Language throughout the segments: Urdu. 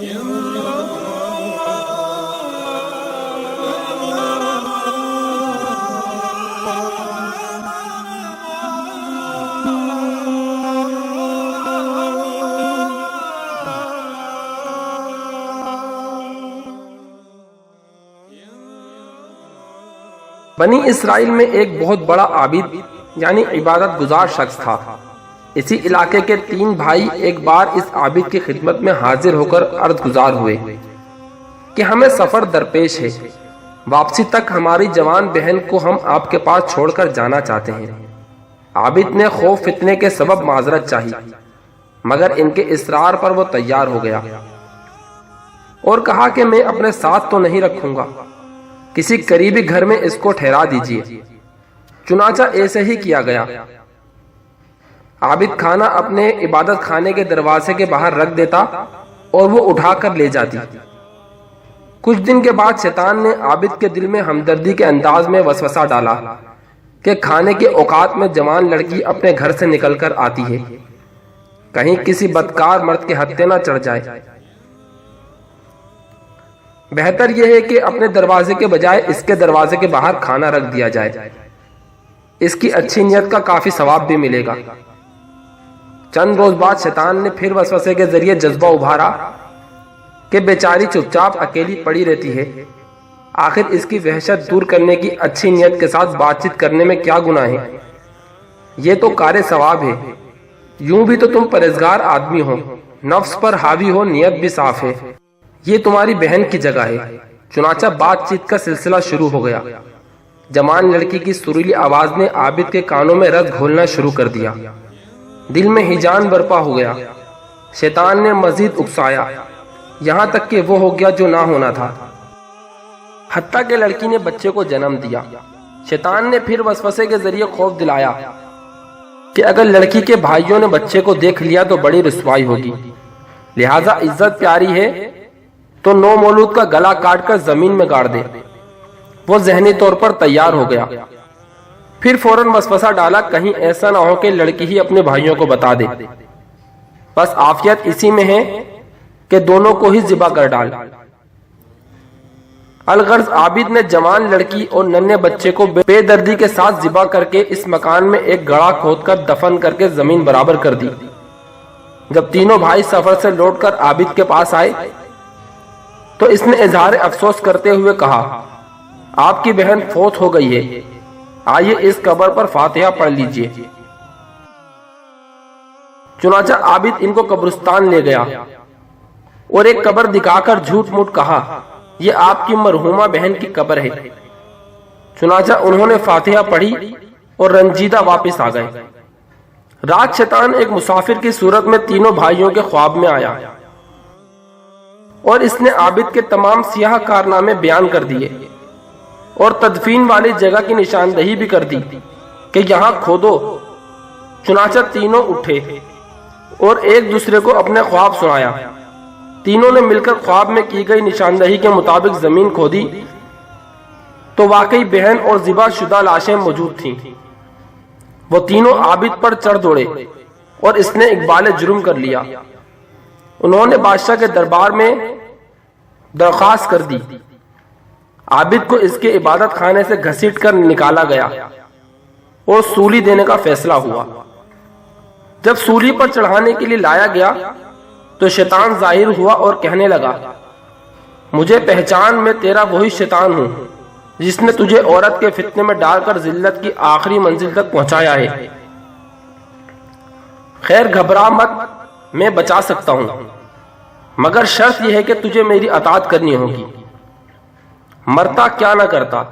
بنی اسرائیل میں ایک بہت بڑا عابد یعنی عبادت گزار شخص تھا۔ اسی علاقے کے 3 بھائی ایک بار اس عابد کی خدمت میں حاضر ہو کر عرض گزار ہوئے کہ ہمیں سفر درپیش ہے، واپسی تک ہماری جوان بہن کو ہم آپ کے پاس چھوڑ کر جانا چاہتے ہیں۔ عابد نے خوف فتنے کے سبب معذرت چاہی، مگر ان کے اصرار پر وہ تیار ہو گیا اور کہا کہ میں اپنے ساتھ تو نہیں رکھوں گا، کسی قریبی گھر میں اس کو ٹھہرا دیجیے۔ چنانچہ ایسے ہی کیا گیا۔ عابد کھانا اپنے عبادت خانے کے دروازے کے باہر رکھ دیتا اور وہ اٹھا کر لے جاتی۔ کچھ دن کے بعد شیطان نے عابد کے دل میں ہمدردی کے انداز میں وسوسہ ڈالا کہ کھانے کے اوقات میں جوان لڑکی اپنے گھر سے نکل کر آتی ہے، کہیں کسی بدکار مرد کے ہتھے نہ چڑھ جائے، بہتر یہ ہے کہ اپنے دروازے کے بجائے اس کے دروازے کے باہر کھانا رکھ دیا جائے، اس کی اچھی نیت کا کافی ثواب بھی ملے گا۔ چند روز بعد شیطان نے پھر وسوسے کے ذریعے جذبہ ابھارا کہ بیچاری چپ چاپ اکیلی پڑی رہتی ہے، آخر اس کی وحشت دور کرنے کی اچھی نیت کے ساتھ بات چیت کرنے میں کیا گناہ ہے، یہ تو کار ثواب ہے، یوں بھی تو تم پرہیزگار آدمی ہو، نفس پر حاوی ہو، نیت بھی صاف ہے، یہ تمہاری بہن کی جگہ ہے۔ چنانچہ بات چیت کا سلسلہ شروع ہو گیا۔ جوان لڑکی کی سریلی آواز نے عابد کے کانوں میں رس گھولنا شروع کر دیا، دل میں ہیجان برپا ہو گیا۔ شیطان نے مزید اکسایا، یہاں تک کہ وہ ہو گیا جو نہ ہونا تھا، حتیٰ کہ لڑکی نے بچے کو جنم دیا۔ شیطان نے پھر وسوسے کے ذریعے خوف دلایا کہ اگر لڑکی کے بھائیوں نے بچے کو دیکھ لیا تو بڑی رسوائی ہوگی، لہٰذا عزت پیاری ہے تو نو مولود کا گلا کاٹ کر زمین میں گاڑ دے۔ وہ ذہنی طور پر تیار ہو گیا، پھر فوراً وسوسہ ڈالا کہیں ایسا نہ ہو کہ لڑکی ہی اپنے بھائیوں کو بتا دے، بس عافیت اسی میں ہے کہ دونوں کو ہی ذبح کر ڈال۔ الغرض عابد نے جوان لڑکی اور ننھے بچے کو بے دردی کے ساتھ ذبح کر کے اس مکان میں ایک گڑھا کھود کر دفن کر کے زمین برابر کر دی۔ جب تینوں بھائی سفر سے لوٹ کر عابد کے پاس آئے تو اس نے اظہار افسوس کرتے ہوئے کہا، آپ کی بہن فوت ہو گئی ہے، آئیے اس قبر پر فاتحہ پڑھ لیجئے۔ چنانچہ عابد ان کو قبرستان لے گیا اور ایک قبر دکھا کر جھوٹ موٹ کہا، یہ آپ کی مرحومہ بہن کی قبر ہے۔ چنانچہ انہوں نے فاتحہ پڑھی اور رنجیدہ واپس آ گئے۔ رات شیطان ایک مسافر کی صورت میں تینوں بھائیوں کے خواب میں آیا اور اس نے عابد کے تمام سیاہ کارنامے بیان کر دیے اور تدفین والی جگہ کی نشاندہی بھی کر دی کہ یہاں کھودو۔ چنانچہ تینوں اٹھے اور ایک دوسرے کو اپنے خواب سنایا۔ تینوں نے مل کر خواب میں کی گئی نشاندہی کے مطابق زمین کھودی تو واقعی بہن اور ذبح شدہ لاشیں موجود تھیں۔ وہ تینوں عابد پر چڑھ دوڑے اور اس نے اقبال جرم کر لیا۔ انہوں نے بادشاہ کے دربار میں درخواست کر دی۔ عابد کو اس کے عبادت خانے سے گھسیٹ کر نکالا گیا اور سولی دینے کا فیصلہ ہوا۔ جب سولی پر چڑھانے کے لیے لایا گیا تو شیطان ظاہر ہوا اور کہنے لگا، مجھے پہچان، میں تیرا وہی شیطان ہوں جس نے تجھے عورت کے فتنے میں ڈال کر ذلت کی آخری منزل تک پہنچایا ہے۔ خیر گھبرا مت، میں بچا سکتا ہوں، مگر شرط یہ ہے کہ تجھے میری اطاعت کرنی ہوگی، مرتا کیا نہ کرتا۔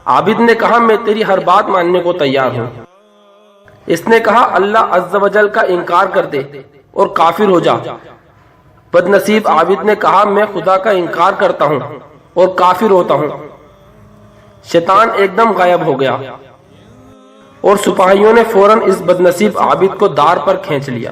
عابد نے کہا، میں تیری ہر بات ماننے کو تیار ہوں۔ اس نے کہا، اللہ عز و جل کا انکار کر دے اور کافر ہو جا۔ بد نصیب عابد نے کہا، میں خدا کا انکار کرتا ہوں اور کافر ہوتا ہوں۔ شیطان ایک دم غائب ہو گیا اور سپاہیوں نے فوراً اس بد نصیب عابد کو دار پر کھینچ لیا۔